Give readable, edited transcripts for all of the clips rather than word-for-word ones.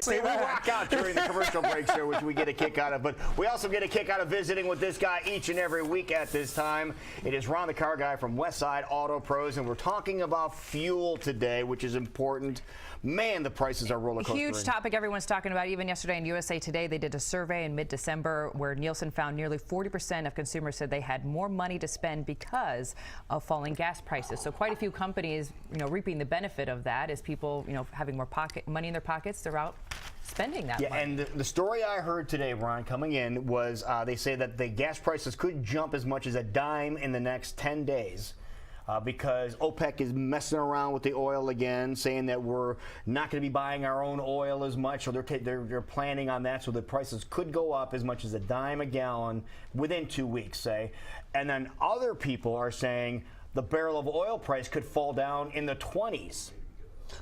See, we rock out during the commercial breaks here, which we get a kick out of. But we also get a kick out of visiting with this guy each and every week at this time. It is Ron, the car guy from Westside Auto Pros, and we're talking about fuel today, which is important. Man, the prices are roller coastering. Huge topic everyone's talking about. Even yesterday in USA Today, they did a survey in mid-December where Nielsen found nearly 40% of consumers said they had more money to spend because of falling gas prices. So quite a few companies, reaping the benefit of that as people, having more money in their pockets. They're out spending that money. And the story I heard today, Ron, coming in was they say that the gas prices could jump as much as a dime in the next 10 days. Because OPEC is messing around with the oil again, saying that we're not going to be buying our own oil as much, so they're planning on that, so the prices could go up as much as a dime a gallon within 2 weeks, say. And then other people are saying the barrel of oil price could fall down in the 20s.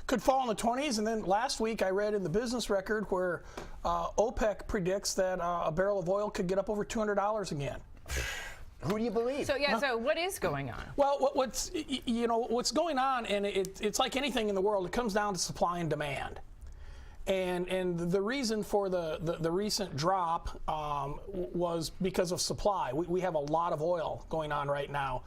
Could fall in the 20s, and then last week I read in the Business Record where OPEC predicts that a barrel of oil could get up over $200 again. Who do you believe? So so what is going on? Well, what's going on, and it's like anything in the world, it comes down to supply and demand. And the reason for the recent drop was because of supply. We have a lot of oil going on right now.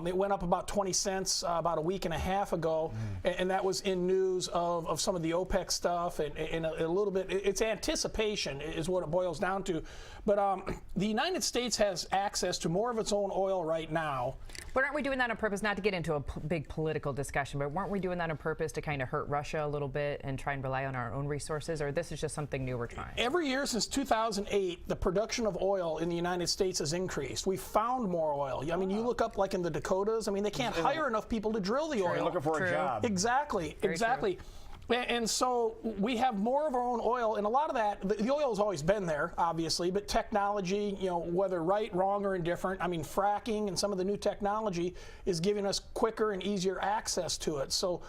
It went up about 20 cents about a week and a half ago, and that was in news of some of the OPEC stuff and a little bit. It's anticipation is what it boils down to. But the United States has access to more of its own oil right now. But aren't we doing that on purpose? Not to get into a big political discussion, but weren't we doing that on purpose to kind of hurt Russia a little bit and try and rely on our own resources? Or this is just something new we're trying? Every year since 2008, the production of oil in the United States has increased. We found more oil. I mean, you look up like in the Dakotas, I mean, they can't hire enough people to drill the oil. You're looking for a job. Exactly, exactly. True. And so we have more of our own oil, and a lot of that, the oil has always been there, obviously, but technology, whether right, wrong, or indifferent, I mean, fracking and some of the new technology is giving us quicker and easier access to it. So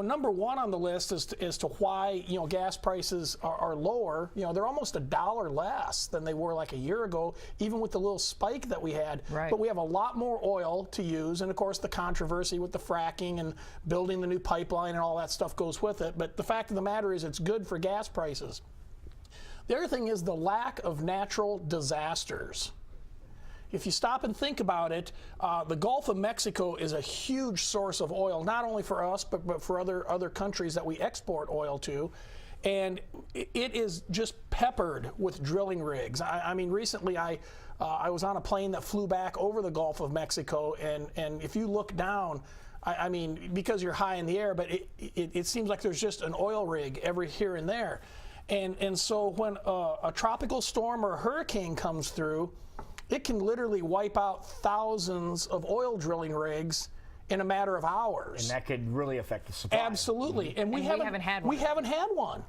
number one on the list as to why, gas prices are lower. They're almost $1 less than they were like a year ago, even with the little spike that we had. Right. But we have a lot more oil to use, and of course the controversy with the fracking and building the new pipeline and all that stuff goes with it. But the fact of the matter is it's good for gas prices. The other thing is the lack of natural disasters. If you stop and think about it, the Gulf of Mexico is a huge source of oil, not only for us, but for other countries that we export oil to. And it is just peppered with drilling rigs. I mean, recently I was on a plane that flew back over the Gulf of Mexico, and if you look down, I mean, because you're high in the air, but it seems like there's just an oil rig every here and there. And so when a tropical storm or a hurricane comes through, it can literally wipe out thousands of oil drilling rigs in a matter of hours. And that could really affect the supply. Absolutely. And we haven't had one. We haven't had one.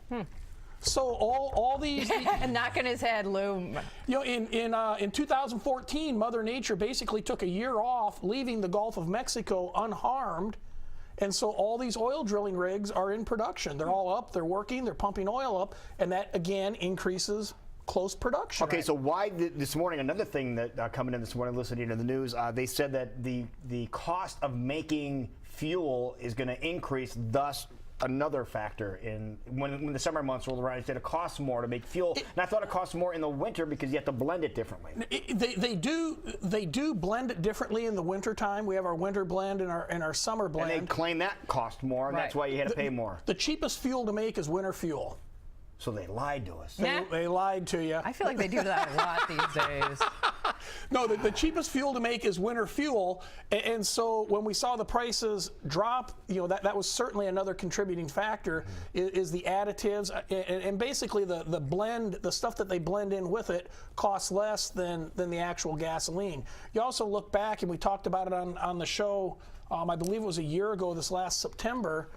So all these knocking his head, Lou. In 2014, Mother Nature basically took a year off, leaving the Gulf of Mexico unharmed. And so all these oil drilling rigs are in production. They're all up, they're working, they're pumping oil up, and that again increases close production. Okay, so why this morning, another thing that coming in this morning, listening to the news, they said that the cost of making fuel is going to increase, thus another factor in when the summer months roll around. It said it costs more to make fuel, and I thought it costs more in the winter because you have to blend it differently. They do blend it differently in the winter time. We have our winter blend and our summer blend. And they claim that cost more, and that's why you had to pay more. The cheapest fuel to make is winter fuel. So they lied to us. They lied to you. I feel like they do that a lot these days. No, the cheapest fuel to make is winter fuel, and so when we saw the prices drop, that was certainly another contributing factor. Is the additives and basically the blend, the stuff that they blend in with it costs less than the actual gasoline. You also look back, and we talked about it on the show. I believe it was a year ago, this last September.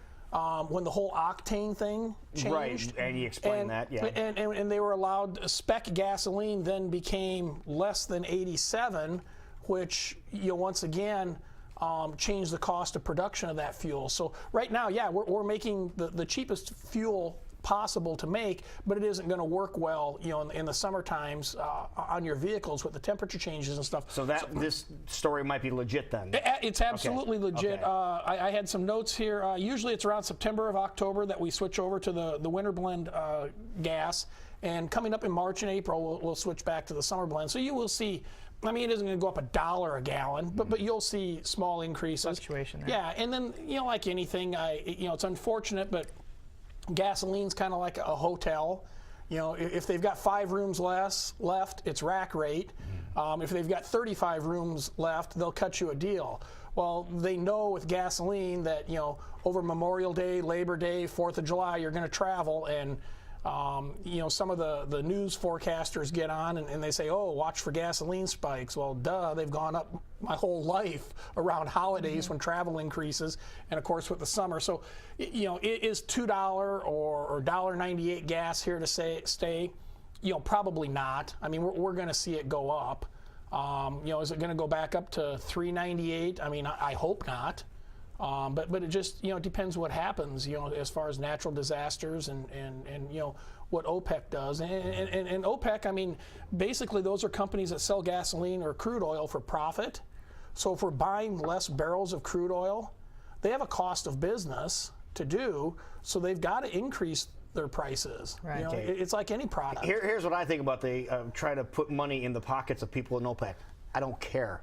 When the whole octane thing changed. Right, and he explained that, yeah. And they were allowed, spec gasoline then became less than 87, which, once again, changed the cost of production of that fuel. So right now, yeah, we're making the cheapest fuel possible to make, but it isn't going to work well, in the summer times on your vehicles with the temperature changes and stuff. So this story might be legit then. It's absolutely legit. Okay. I had some notes here. Usually it's around September of October that we switch over to the winter blend gas, and coming up in March and April we'll switch back to the summer blend. So you will see. I mean, it isn't going to go up $1 a gallon, but you'll see small increases. Fluctuation there. Yeah, and then like anything, it's unfortunate, but gasoline's kind of like a hotel. If they've got 5 rooms left, it's rack rate. If they've got 35 rooms left, they'll cut you a deal. Well, they know with gasoline that over Memorial Day, Labor Day, 4th of July, you're going to travel, and some of the news forecasters get on and they say, oh, watch for gasoline spikes. Well, duh, they've gone up my whole life around holidays when travel increases, and of course with the summer. So, is $2 or $1.98 gas here to stay? Probably not. I mean, we're going to see it go up. Is it going to go back up to $3.98? I mean, I hope not. But it just depends what happens as far as natural disasters and what OPEC does, and OPEC, I mean, basically those are companies that sell gasoline or crude oil for profit. So if we're buying less barrels of crude oil, they have a cost of business to do, so they've got to increase their prices. Right. It's like any product. Here's what I think about they try to put money in the pockets of people in OPEC. I don't care.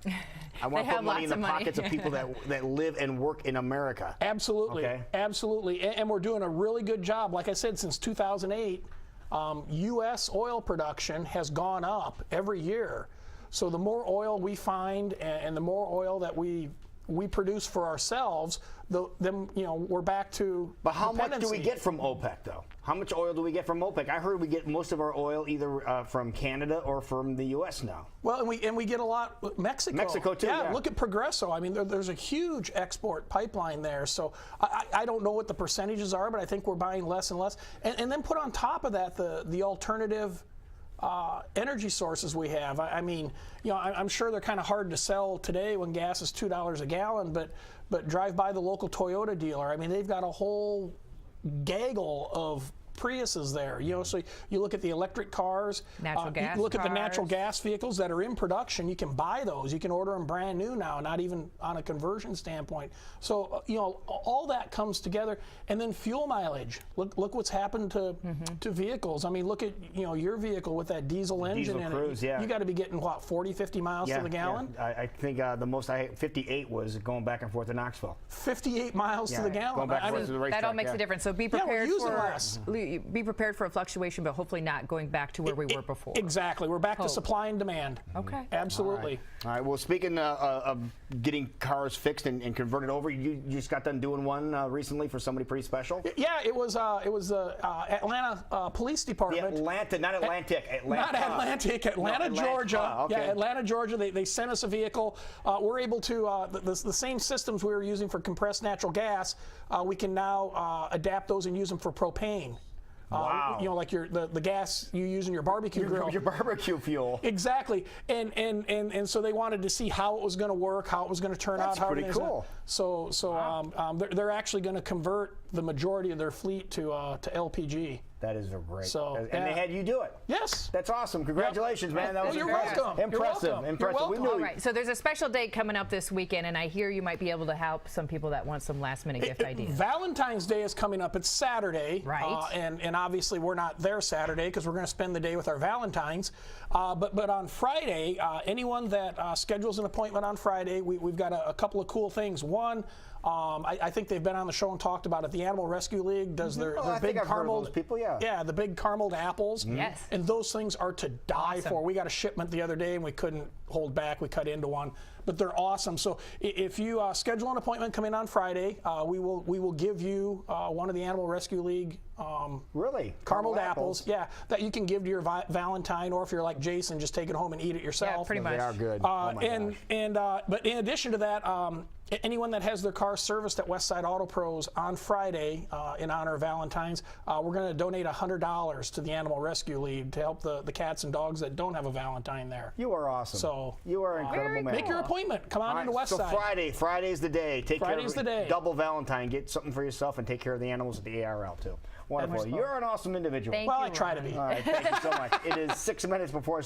I want to put money in the pockets of people that live and work in America. Absolutely. Okay. Absolutely. And we're doing a really good job. Like I said, since 2008, U.S. oil production has gone up every year. So the more oil we find and the more oil that we produce for ourselves, then we're back to. But how much do we get from OPEC, though? How much oil do we get from OPEC? I heard we get most of our oil either from Canada or from the U.S. now. Well, and we get a lot Mexico. Mexico too. Yeah. Look at Progresso. I mean, there's a huge export pipeline there. So I don't know what the percentages are, but I think we're buying less and less. And then put on top of that the alternative energy sources we have. I mean, I'm sure they're kind of hard to sell today when gas is $2 a gallon, but drive by the local Toyota dealer. I mean, they've got a whole gaggle of Priuses there. So you look at the electric cars, natural gas you look cars. at the natural gas vehicles that are in production. You can buy those. You can order them brand new now, not even on a conversion standpoint. So all that comes together, and then fuel mileage. Look what's happened to vehicles. I mean, look at your vehicle with that diesel engine in Cruise, it. yeah. You got to be getting what, 40, 50 miles to the gallon? Yeah. I think the most 58 was going back and forth to Knoxville. 58 miles to the gallon. Going back and forth to the racetrack, that all makes a difference. So be we're prepared using for less. be prepared for a fluctuation, but hopefully not going back to where we were before. Exactly. We're back to supply and demand. Okay. Absolutely. All right. Well, speaking of getting cars fixed and converted over, you just got done doing one recently for somebody pretty special. Yeah, it was Atlanta Police Department. Not Atlantic. Atlanta, Georgia. Okay. Yeah, Atlanta, Georgia. They sent us a vehicle. We're able to the same systems we were using for compressed natural gas. We can now adapt those and use them for propane. Wow. Like the gas you use in your barbecue grill. Your barbecue fuel. Exactly. And so they wanted to see how it was going to work, how it was going to turn out. That's pretty cool. So they're actually going to convert the majority of their fleet to LPG. That is great. So, and they had you do it. Yes. That's awesome. Congratulations, man. That was You're welcome. Impressive. You're welcome. Impressive. You're welcome. We knew All right, so there's a special date coming up this weekend, and I hear you might be able to help some people that want some last-minute gift ideas. Valentine's Day is coming up. It's Saturday. Right. And obviously we're not there Saturday because we're going to spend the day with our Valentines. But on Friday, anyone that schedules an appointment on Friday, we've got a couple of cool things. One, I think they've been on the show and talked about it. The Animal Rescue League does their big caramel. Those people, yeah. Yeah, the big carameled apples. Yes. And those things are to die for. We got a shipment the other day and we couldn't hold back. We cut into one. But they're awesome. So if you schedule an appointment, come in on Friday. We will give you one of the Animal Rescue League really carameled apples. Yeah, that you can give to your Valentine, or if you're like Jason, just take it home and eat it yourself. Yeah, pretty much. They are good. But in addition to that, anyone that has their car serviced at Westside Auto Pros on Friday in honor of Valentine's, we're going to donate $100 to the Animal Rescue League to help the cats and dogs that don't have a Valentine there. You are awesome. So you are an incredible man. Make your appointment. Come on into Westside. So Friday's the day. Friday's the day. Double Valentine. Get something for yourself and take care of the animals at the ARL too. Wonderful. You're an awesome individual. Thank Well, you, I try to Ron. be. All right, thank you so much. It is 6 minutes before